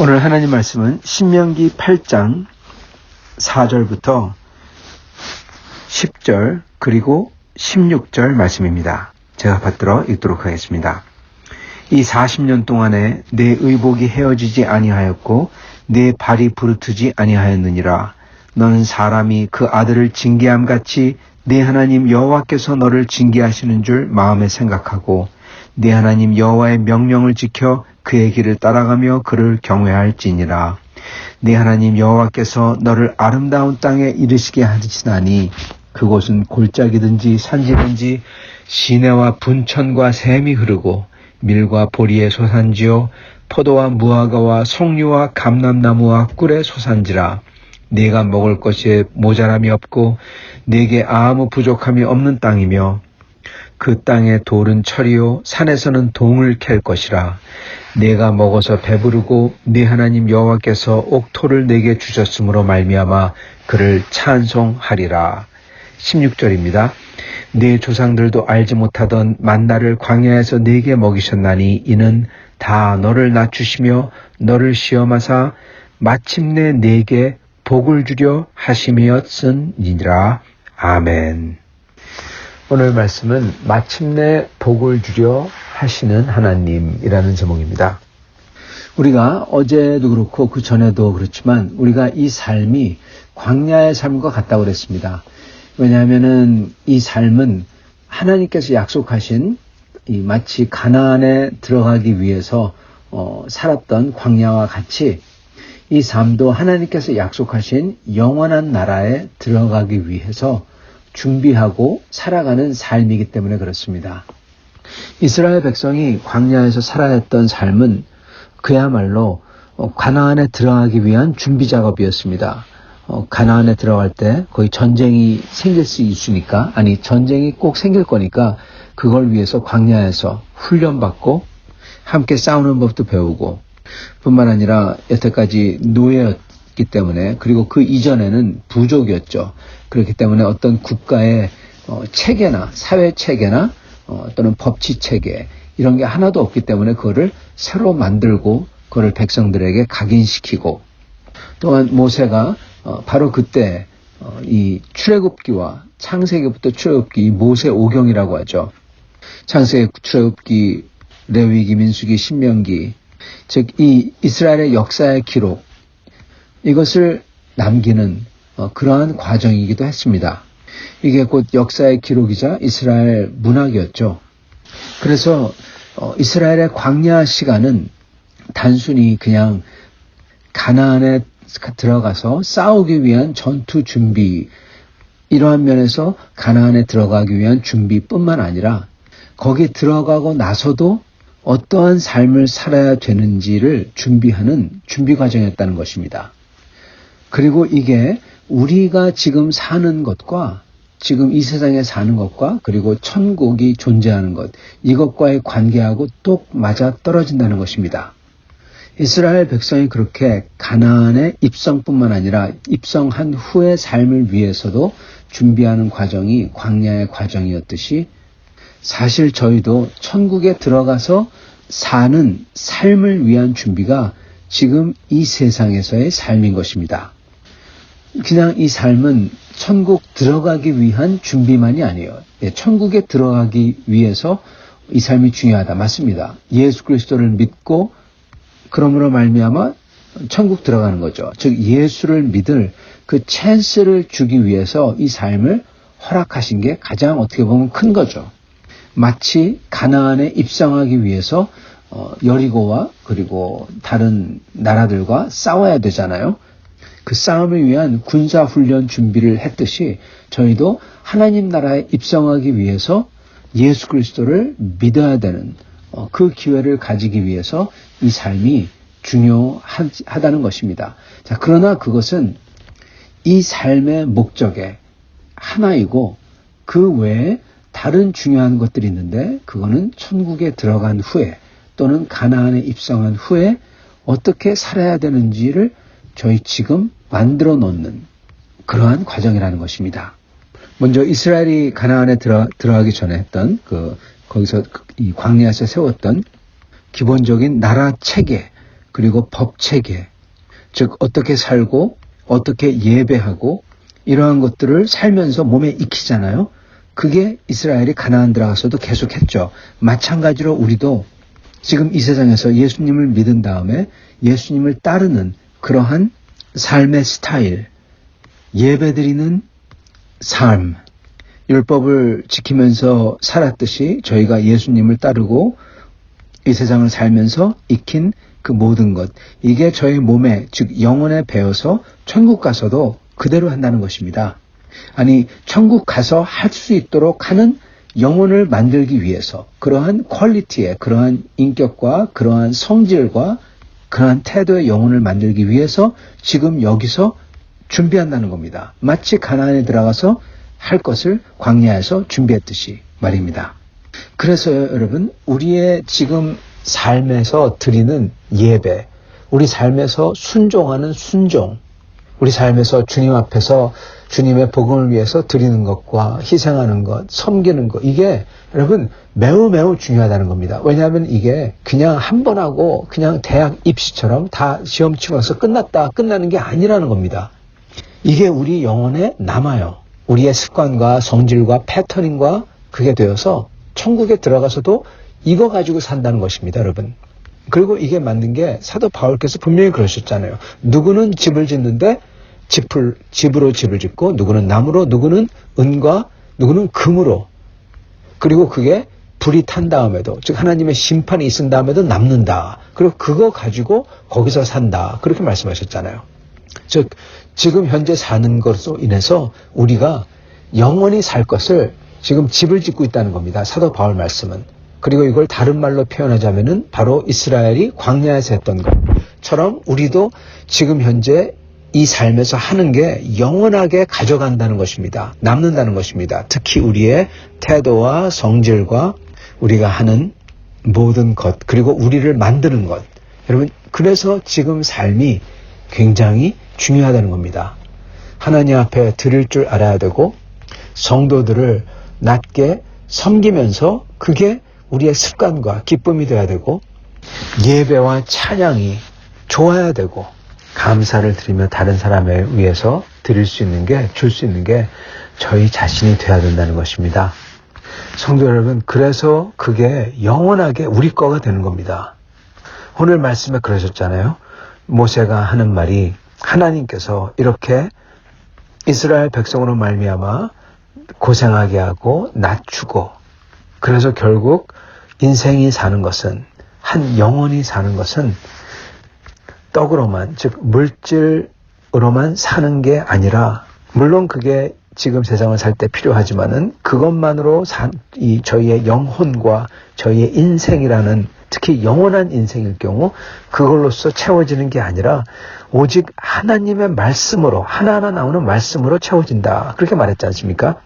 오늘 하나님 말씀은 신명기 8장 4절부터 10절 그리고 16절 말씀입니다. 제가 받들어 읽도록 하겠습니다. 이 40년 동안에 내 의복이 헤어지지 아니하였고 내 발이 부르트지 아니하였느니라. 너는 사람이 그 아들을 징계함 같이 네 하나님 여호와께서 너를 징계하시는 줄 마음에 생각하고 네 하나님 여호와의 명령을 지켜 그의 길을 따라가며 그를 경외할지니라. 네 하나님 여호와께서 너를 아름다운 땅에 이르시게 하시나니 그곳은 골짜기든지 산지든지 시내와 분천과 샘이 흐르고 밀과 보리의 소산지요 포도와 무화과와 송유와 감람나무와 꿀의 소산지라. 네가 먹을 것이 모자람이 없고 네게 아무 부족함이 없는 땅이며 그 땅의 돌은 철이요 산에서는 동을 캘 것이라. 네가 먹어서 배부르고 네 하나님 여호와께서 옥토를 네게 주셨으므로 말미암아 그를 찬송하리라. 16절입니다. 네 조상들도 알지 못하던 만나를 광야에서 네게 먹이셨나니 이는 다 너를 낮추시며 너를 시험하사 마침내 네게 복을 주려 하심이었으니라. 아멘. 오늘 말씀은 마침내 복을 주려 하시는 하나님이라는 제목입니다. 우리가 어제도 그렇고 그 전에도 그렇지만 우리가 이 삶이 광야의 삶과 같다고 그랬습니다. 왜냐하면은 이 삶은 하나님께서 약속하신 마치 가나안에 들어가기 위해서 살았던 광야와 같이 이 삶도 하나님께서 약속하신 영원한 나라에 들어가기 위해서 준비하고 살아가는 삶이기 때문에 그렇습니다. 이스라엘 백성이 광야에서 살아야 했던 삶은 그야말로 가나안에 들어가기 위한 준비 작업이었습니다. 가나안에 들어갈 때 거의 전쟁이 생길 수 있으니까, 전쟁이 꼭 생길 거니까 그걸 위해서 광야에서 훈련받고 함께 싸우는 법도 배우고 뿐만 아니라 여태까지 노예였기 때문에, 그리고 그 이전에는 부족이었죠. 그렇기 때문에 어떤 국가의 체계나 사회 체계나 또는 법치 체계 이런 게 하나도 없기 때문에 그거를 새로 만들고 그거를 백성들에게 각인시키고, 또한 모세가 바로 그때 이 출애굽기와 창세기부터 출애굽기, 모세 오경이라고 하죠. 창세기, 출애굽기, 레위기, 민수기, 신명기, 즉 이 이스라엘의 역사의 기록, 이것을 남기는 그러한 과정이기도 했습니다. 이게 곧 역사의 기록이자 이스라엘 문학이었죠. 그래서 이스라엘의 광야 시간은 단순히 그냥 가나안에 들어가서 싸우기 위한 전투 준비, 이러한 면에서 가나안에 들어가기 위한 준비뿐만 아니라 거기 들어가고 나서도 어떠한 삶을 살아야 되는지를 준비하는 준비 과정이었다는 것입니다. 그리고 이게 우리가 지금 사는 것과 지금 이 세상에 사는 것과 그리고 천국이 존재하는 것, 이것과의 관계하고 똑 맞아 떨어진다는 것입니다. 이스라엘 백성이 그렇게 가나안의 입성뿐만 아니라 입성한 후의 삶을 위해서도 준비하는 과정이 광야의 과정이었듯이, 사실 저희도 천국에 들어가서 사는 삶을 위한 준비가 지금 이 세상에서의 삶인 것입니다. 그냥 이 삶은 천국 들어가기 위한 준비만이 아니에요. 천국에 들어가기 위해서 이 삶이 중요하다. 맞습니다. 예수 그리스도를 믿고 그러므로 말미암아 천국 들어가는 거죠. 즉 예수를 믿을 그 찬스를 주기 위해서 이 삶을 허락하신 게 가장 어떻게 보면 큰 거죠. 마치 가나안에 입성하기 위해서 여리고와 그리고 다른 나라들과 싸워야 되잖아요. 그 싸움을 위한 군사훈련 준비를 했듯이 저희도 하나님 나라에 입성하기 위해서 예수 그리스도를 믿어야 되는 그 기회를 가지기 위해서 이 삶이 중요하다는 것입니다. 자, 그러나 그것은 이 삶의 목적의 하나이고 그 외에 다른 중요한 것들이 있는데, 그거는 천국에 들어간 후에 또는 가나안에 입성한 후에 어떻게 살아야 되는지를 저희 지금 만들어 놓는 그러한 과정이라는 것입니다. 먼저 이스라엘이 가나안에 들어가기 전에 했던 거기서 이 광야에서 세웠던 기본적인 나라 체계, 그리고 법체계, 즉 어떻게 살고 어떻게 예배하고 이러한 것들을 살면서 몸에 익히잖아요. 그게 이스라엘이 가나안 들어가서도 계속했죠. 마찬가지로 우리도 지금 이 세상에서 예수님을 믿은 다음에 예수님을 따르는 그러한 삶의 스타일, 예배드리는 삶, 율법을 지키면서 살았듯이 저희가 예수님을 따르고 이 세상을 살면서 익힌 그 모든 것, 이게 저희 몸에, 즉 영혼에 배어서 천국 가서도 그대로 한다는 것입니다. 아니, 천국 가서 할 수 있도록 하는 영혼을 만들기 위해서 그러한 퀄리티의, 그러한 인격과 그러한 성질과 그러한 태도의 영혼을 만들기 위해서 지금 여기서 준비한다는 겁니다. 마치 가나안에 들어가서 할 것을 광야에서 준비했듯이 말입니다. 그래서요, 여러분, 우리의 지금 삶에서 드리는 예배, 우리 삶에서 순종하는 순종, 우리 삶에서 주님 앞에서 주님의 복음을 위해서 드리는 것과 희생하는 것, 섬기는 것, 이게 여러분 매우 매우 중요하다는 겁니다. 왜냐하면 이게 그냥 한 번 하고 그냥 대학 입시처럼 다 시험 치고 나서 끝나는 게 아니라는 겁니다. 이게 우리 영혼에 남아요. 우리의 습관과 성질과 패터닝과 그게 되어서 천국에 들어가서도 이거 가지고 산다는 것입니다, 여러분. 그리고 이게 맞는 게 사도 바울께서 분명히 그러셨잖아요. 누구는 집을 짓는데 집으로 집을 짓고, 누구는 나무로, 누구는 은과, 누구는 금으로. 그리고 그게 불이 탄 다음에도, 즉 하나님의 심판이 있은 다음에도 남는다. 그리고 그거 가지고 거기서 산다. 그렇게 말씀하셨잖아요. 즉 지금 현재 사는 것으로 인해서 우리가 영원히 살 것을 지금 집을 짓고 있다는 겁니다. 사도 바울 말씀은. 그리고 이걸 다른 말로 표현하자면은 바로 이스라엘이 광야에서 했던 것처럼 우리도 지금 현재 이 삶에서 하는 게 영원하게 가져간다는 것입니다. 남는다는 것입니다. 특히 우리의 태도와 성질과 우리가 하는 모든 것, 그리고 우리를 만드는 것. 여러분, 그래서 지금 삶이 굉장히 중요하다는 겁니다. 하나님 앞에 드릴 줄 알아야 되고, 성도들을 낮게 섬기면서 그게 우리의 습관과 기쁨이 되어야 되고, 예배와 찬양이 좋아야 되고, 감사를 드리며 다른 사람에 의해서 드릴 수 있는 게, 줄 수 있는 게 저희 자신이 되어야 된다는 것입니다. 성도 여러분, 그래서 그게 영원하게 우리 거가 되는 겁니다. 오늘 말씀에 그러셨잖아요. 모세가 하는 말이, 하나님께서 이렇게 이스라엘 백성으로 말미암아 고생하게 하고 낮추고, 그래서 결국 인생이 사는 것은, 한 영혼이 사는 것은 떡으로만, 즉 물질으로만 사는 게 아니라, 물론 그게 지금 세상을 살 때 필요하지만은 그것만으로 저희의 영혼과 저희의 인생이라는, 특히 영원한 인생일 경우 그걸로써 채워지는 게 아니라 오직 하나님의 말씀으로, 하나하나 나오는 말씀으로 채워진다. 그렇게 말했지 않습니까?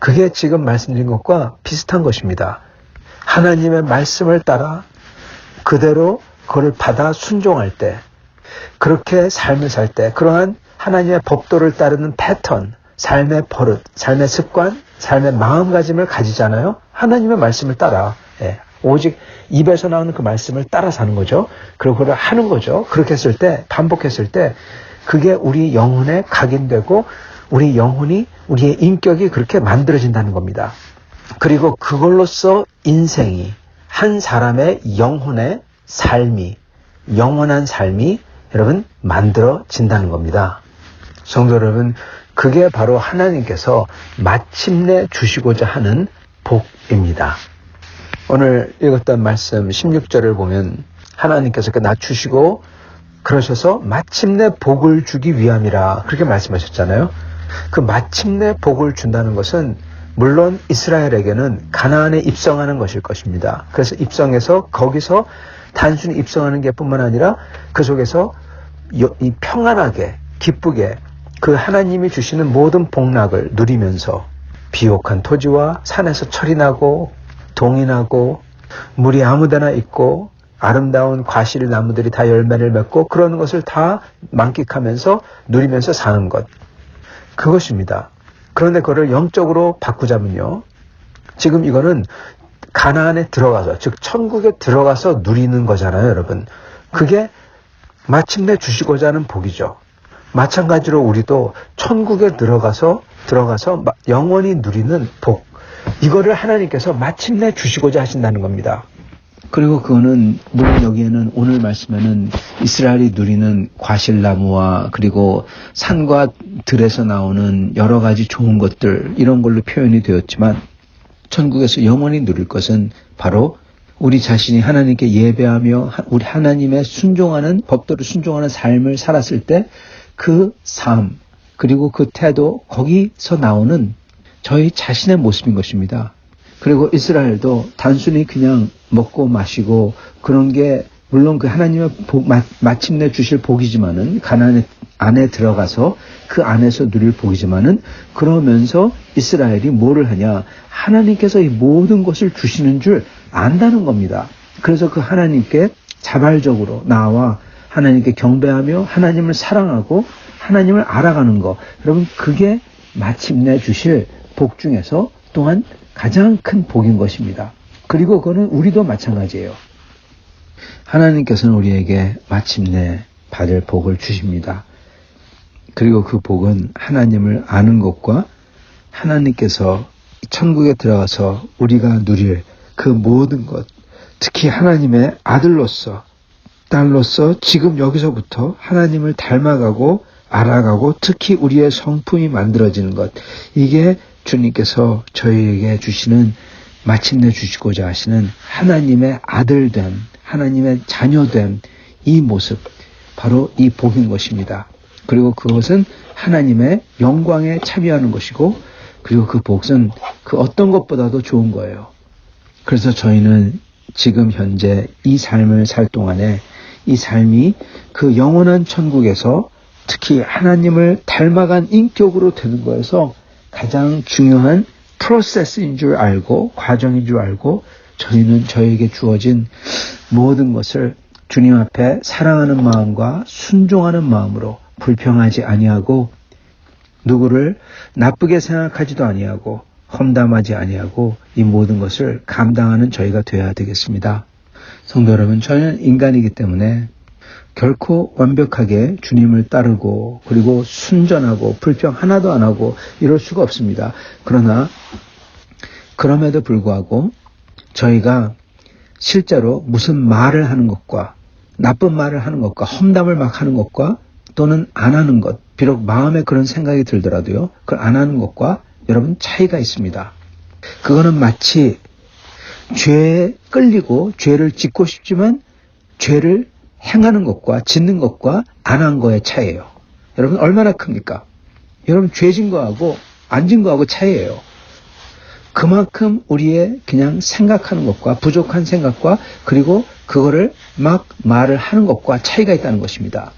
그게 지금 말씀드린 것과 비슷한 것입니다. 하나님의 말씀을 따라 그대로 그걸 받아 순종할 때, 그렇게 삶을 살 때, 그러한 하나님의 법도를 따르는 패턴, 삶의 버릇, 삶의 습관, 삶의 마음가짐을 가지잖아요. 하나님의 말씀을 따라, 오직 입에서 나오는 그 말씀을 따라 사는 거죠. 그리고 그걸 하는 거죠. 그렇게 했을 때, 반복했을 때 그게 우리 영혼에 각인되고 우리 영혼이, 우리의 인격이 그렇게 만들어진다는 겁니다. 그리고 그걸로써 인생이, 한 사람의 영혼의 삶이, 영원한 삶이 여러분 만들어진다는 겁니다. 성도 여러분, 그게 바로 하나님께서 마침내 주시고자 하는 복입니다. 오늘 읽었던 말씀 16절을 보면 하나님께서 낮추시고 그러셔서 마침내 복을 주기 위함이라, 그렇게 말씀하셨잖아요. 그 마침내 복을 준다는 것은 물론 이스라엘에게는 가나안에 입성하는 것일 것입니다. 그래서 입성해서 거기서 단순히 입성하는 게 뿐만 아니라 그 속에서 평안하게, 기쁘게 그 하나님이 주시는 모든 복락을 누리면서 비옥한 토지와 산에서 철이 나고 동이 나고 물이 아무데나 있고 아름다운 과실 나무들이 다 열매를 맺고 그러는 것을 다 만끽하면서 누리면서 사는 것, 그것입니다. 그런데 그거를 영적으로 바꾸자면요, 지금 이거는 가나안에 들어가서, 즉 천국에 들어가서 누리는 거잖아요, 여러분. 그게 마침내 주시고자 하는 복이죠. 마찬가지로 우리도 천국에 들어가서 영원히 누리는 복, 이거를 하나님께서 마침내 주시고자 하신다는 겁니다. 그리고 그거는 물론 여기에는 오늘 말씀에는 이스라엘이 누리는 과실나무와 그리고 산과 들에서 나오는 여러 가지 좋은 것들, 이런 걸로 표현이 되었지만, 천국에서 영원히 누릴 것은 바로 우리 자신이 하나님께 예배하며 우리 하나님의 순종하는, 법도를 순종하는 삶을 살았을 때 그 삶, 그리고 그 태도, 거기서 나오는 저희 자신의 모습인 것입니다. 그리고 이스라엘도 단순히 그냥 먹고 마시고 그런 게 물론 그 하나님의 마침내 주실 복이지만은, 가나안 안에 들어가서 그 안에서 누릴 복이지만은, 그러면서 이스라엘이 뭐를 하냐, 하나님께서 이 모든 것을 주시는 줄 안다는 겁니다. 그래서 그 하나님께 자발적으로 나와 하나님께 경배하며 하나님을 사랑하고 하나님을 알아가는 거, 여러분 그게 마침내 주실 복 중에서 또한 가장 큰 복인 것입니다. 그리고 그거는 우리도 마찬가지예요. 하나님께서는 우리에게 마침내 받을 복을 주십니다. 그리고 그 복은 하나님을 아는 것과 하나님께서 천국에 들어가서 우리가 누릴 그 모든 것, 특히 하나님의 아들로서, 딸로서 지금 여기서부터 하나님을 닮아가고 알아가고 특히 우리의 성품이 만들어지는 것, 이게 주님께서 저희에게 주시는, 마침내 주시고자 하시는 하나님의 아들됨, 하나님의 자녀됨, 이 모습, 바로 이 복인 것입니다. 그리고 그것은 하나님의 영광에 참여하는 것이고, 그리고 그 복은 그 어떤 것보다도 좋은 거예요. 그래서 저희는 지금 현재 이 삶을 살 동안에 이 삶이 그 영원한 천국에서 특히 하나님을 닮아간 인격으로 되는 거에서 가장 중요한 프로세스인 줄 알고, 과정인 줄 알고, 저희는 저에게 주어진 모든 것을 주님 앞에 사랑하는 마음과 순종하는 마음으로 불평하지 아니하고, 누구를 나쁘게 생각하지도 아니하고 험담하지 아니하고 이 모든 것을 감당하는 저희가 되어야 되겠습니다. 성도 여러분, 저는 인간이기 때문에 결코 완벽하게 주님을 따르고 그리고 순전하고 불평 하나도 안 하고 이럴 수가 없습니다. 그러나 그럼에도 불구하고 저희가 실제로 무슨 말을 하는 것과 나쁜 말을 하는 것과 험담을 막 하는 것과 또는 안 하는 것, 비록 마음에 그런 생각이 들더라도요, 그걸 안 하는 것과 여러분 차이가 있습니다. 그거는 마치 죄에 끌리고 죄를 짓고 싶지만 죄를 행하는 것과 짓는 것과 안 한 거의 차이예요. 여러분 얼마나 큽니까? 여러분 죄 진 거하고 안 진 거하고 차이예요. 그만큼 우리의 그냥 생각하는 것과 부족한 생각과 그리고 그거를 막 말을 하는 것과 차이가 있다는 것입니다.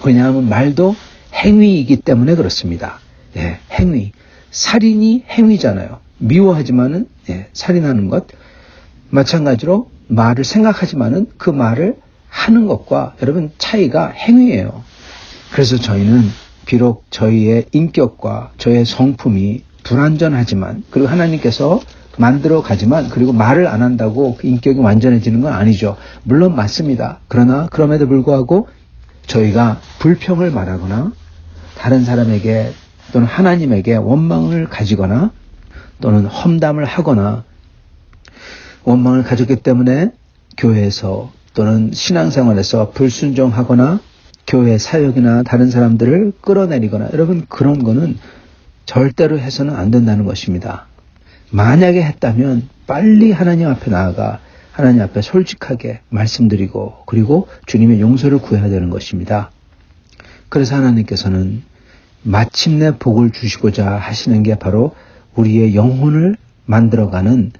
왜냐하면 말도 행위이기 때문에 그렇습니다. 예, 행위. 살인이 행위잖아요. 미워하지만은 살인하는 것. 마찬가지로 말을 생각하지만은 그 말을 하는 것과 여러분 차이가 행위예요. 그래서 저희는 비록 저희의 인격과 저희의 성품이 불완전하지만, 그리고 하나님께서 만들어 가지만, 그리고 말을 안 한다고 그 인격이 완전해지는 건 아니죠. 물론 맞습니다. 그러나 그럼에도 불구하고 저희가 불평을 말하거나 다른 사람에게 또는 하나님에게 원망을 가지거나 또는 험담을 하거나, 원망을 가졌기 때문에 교회에서 또는 신앙생활에서 불순종하거나 교회 사역이나 다른 사람들을 끌어내리거나, 여러분 그런 거는 절대로 해서는 안 된다는 것입니다. 만약에 했다면 빨리 하나님 앞에 나아가 하나님 앞에 솔직하게 말씀드리고 그리고 주님의 용서를 구해야 되는 것입니다. 그래서 하나님께서는 마침내 복을 주시고자 하시는 게 바로 우리의 영혼을 만들어가는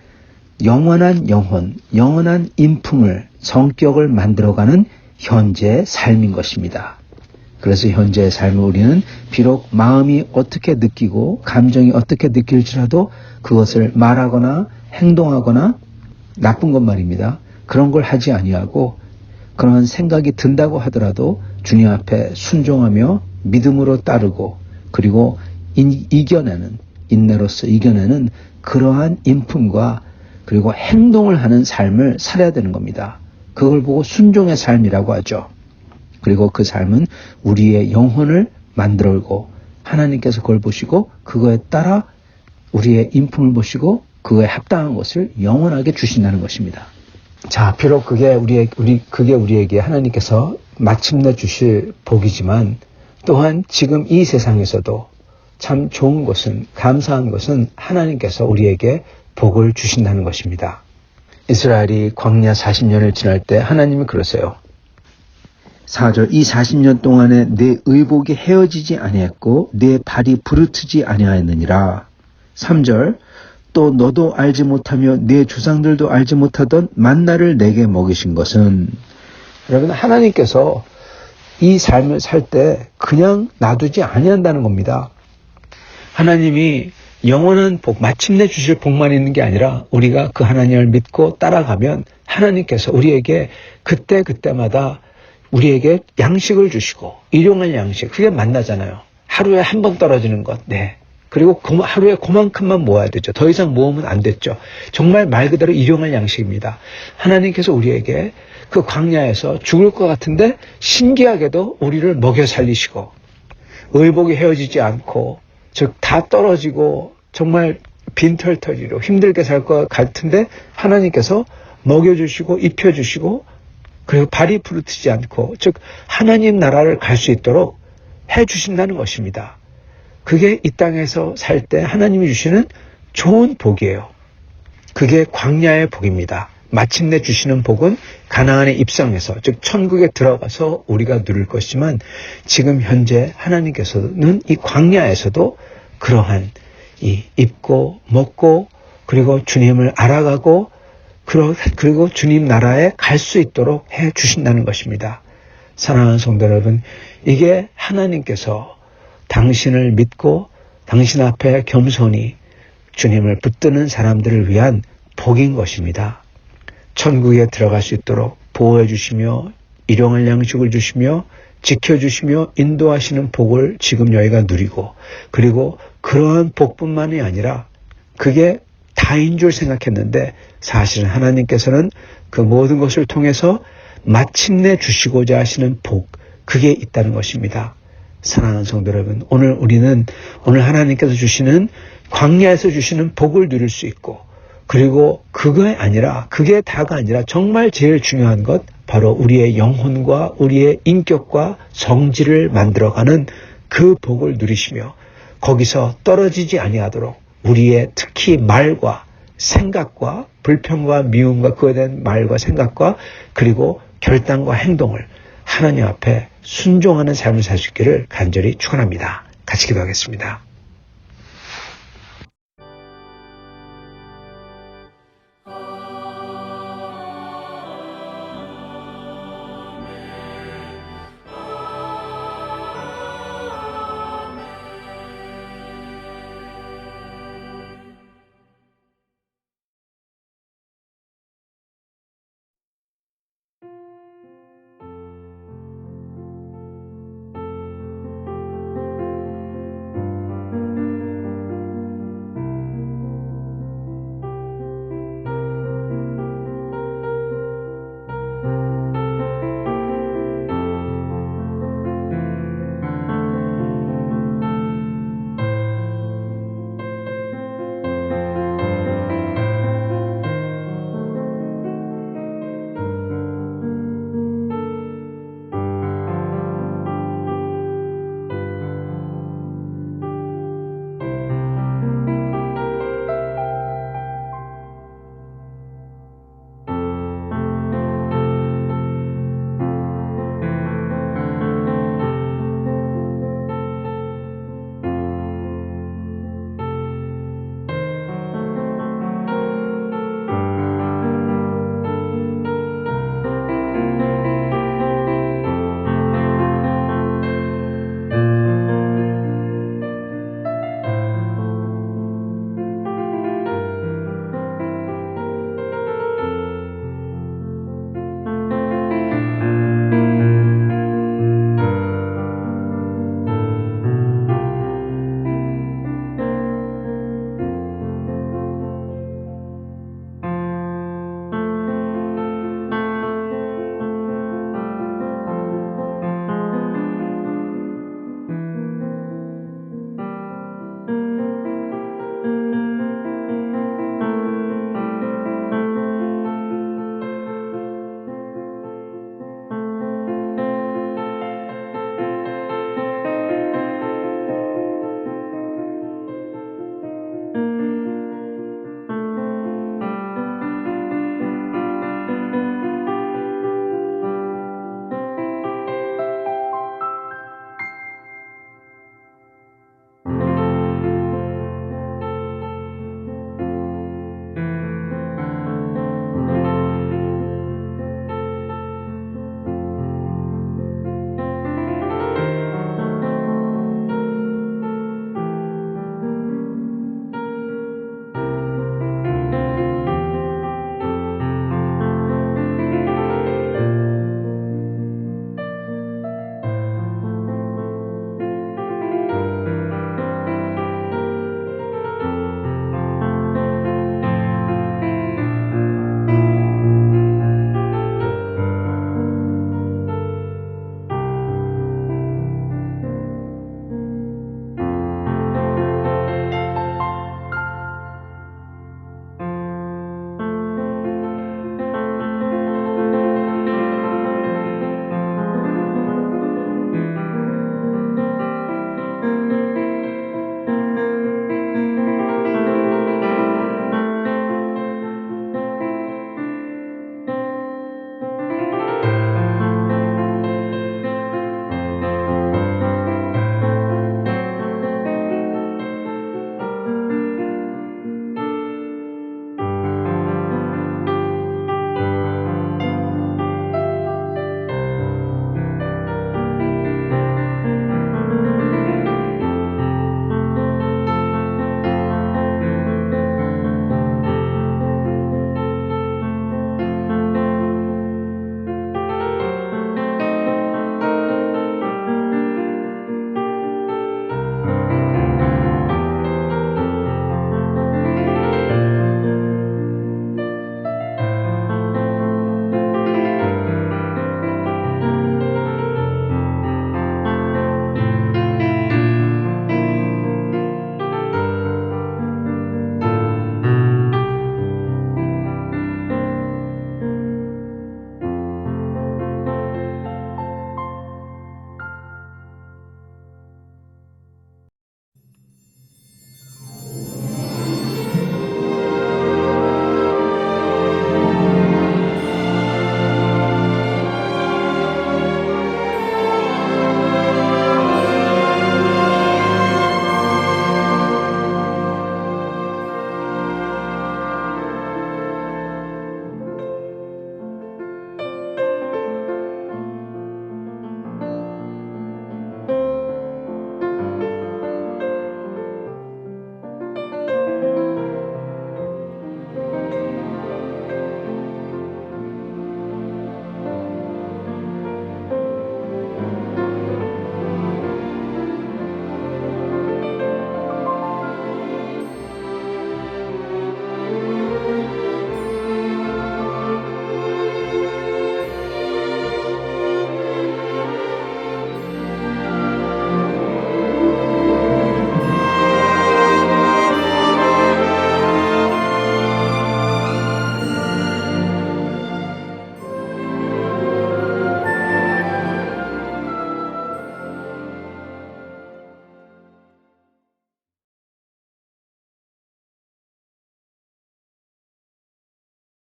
영원한 영혼, 영원한 인품을, 성격을 만들어가는 현재의 삶인 것입니다. 그래서 현재의 삶을 우리는 비록 마음이 어떻게 느끼고 감정이 어떻게 느낄지라도 그것을 말하거나 행동하거나 나쁜 것 말입니다. 그런 걸 하지 아니하고 그런 생각이 든다고 하더라도 주님 앞에 순종하며 믿음으로 따르고 그리고 이겨내는, 인내로서 이겨내는 그러한 인품과 그리고 행동을 하는 삶을 살아야 되는 겁니다. 그걸 보고 순종의 삶이라고 하죠. 그리고 그 삶은 우리의 영혼을 만들고 하나님께서 그걸 보시고 그거에 따라 우리의 인품을 보시고 그거에 합당한 것을 영원하게 주신다는 것입니다. 자, 비록 그게 우리에게 하나님께서 마침내 주실 복이지만 또한 지금 이 세상에서도 참 좋은 것은, 감사한 것은 하나님께서 우리에게 복을 주신다는 것입니다. 이스라엘이 광야 40년을 지날 때 하나님이 그러세요. 4절, 이 40년 동안에 내 의복이 헤어지지 아니했고 내 발이 부르트지 아니하였느니라. 3절, 또 너도 알지 못하며 내 조상들도 알지 못하던 만나를 내게 먹이신 것은. 여러분, 하나님께서 이 삶을 살 때 그냥 놔두지 아니한다는 겁니다. 하나님이 영원한 복, 마침내 주실 복만 있는 게 아니라 우리가 그 하나님을 믿고 따라가면 하나님께서 우리에게 그때마다 우리에게 양식을 주시고 일용할 양식, 그게 만나잖아요. 하루에 한 번 떨어지는 것. 네. 그리고 하루에 그만큼만 모아야 되죠. 더 이상 모으면 안 됐죠. 정말 말 그대로 일용할 양식입니다. 하나님께서 우리에게 그 광야에서 죽을 것 같은데 신기하게도 우리를 먹여 살리시고 의복이 헤어지지 않고 즉 다 떨어지고 정말 빈털터리로 힘들게 살 것 같은데 하나님께서 먹여주시고 입혀주시고 그리고 발이 부르트지 않고 즉 하나님 나라를 갈 수 있도록 해주신다는 것입니다. 그게 이 땅에서 살 때 하나님이 주시는 좋은 복이에요. 그게 광야의 복입니다. 마침내 주시는 복은 가나안에 입성해서 즉 천국에 들어가서 우리가 누릴 것이지만 지금 현재 하나님께서는 이 광야에서도 그러한 이 입고 먹고 그리고 주님을 알아가고 그리고 주님 나라에 갈 수 있도록 해 주신다는 것입니다. 사랑하는 성도 여러분, 이게 하나님께서 당신을 믿고 당신 앞에 겸손히 주님을 붙드는 사람들을 위한 복인 것입니다. 천국에 들어갈 수 있도록 보호해 주시며 일용할 양식을 주시며 지켜주시며 인도하시는 복을 지금 너희가 누리고 그리고 그러한 복뿐만이 아니라 그게 다인 줄 생각했는데 사실은 하나님께서는 그 모든 것을 통해서 마침내 주시고자 하시는 복, 그게 있다는 것입니다. 사랑하는 성도 여러분, 오늘 하나님께서 주시는 광야에서 주시는 복을 누릴 수 있고 그리고 그게 다가 아니라 정말 제일 중요한 것 바로 우리의 영혼과 우리의 인격과 성질을 만들어가는 그 복을 누리시며 거기서 떨어지지 아니하도록 우리의 특히 말과 생각과 불평과 미움과 그에 대한 말과 생각과 그리고 결단과 행동을 하나님 앞에 순종하는 삶을 살 수 있기를 간절히 축원합니다. 같이 기도하겠습니다.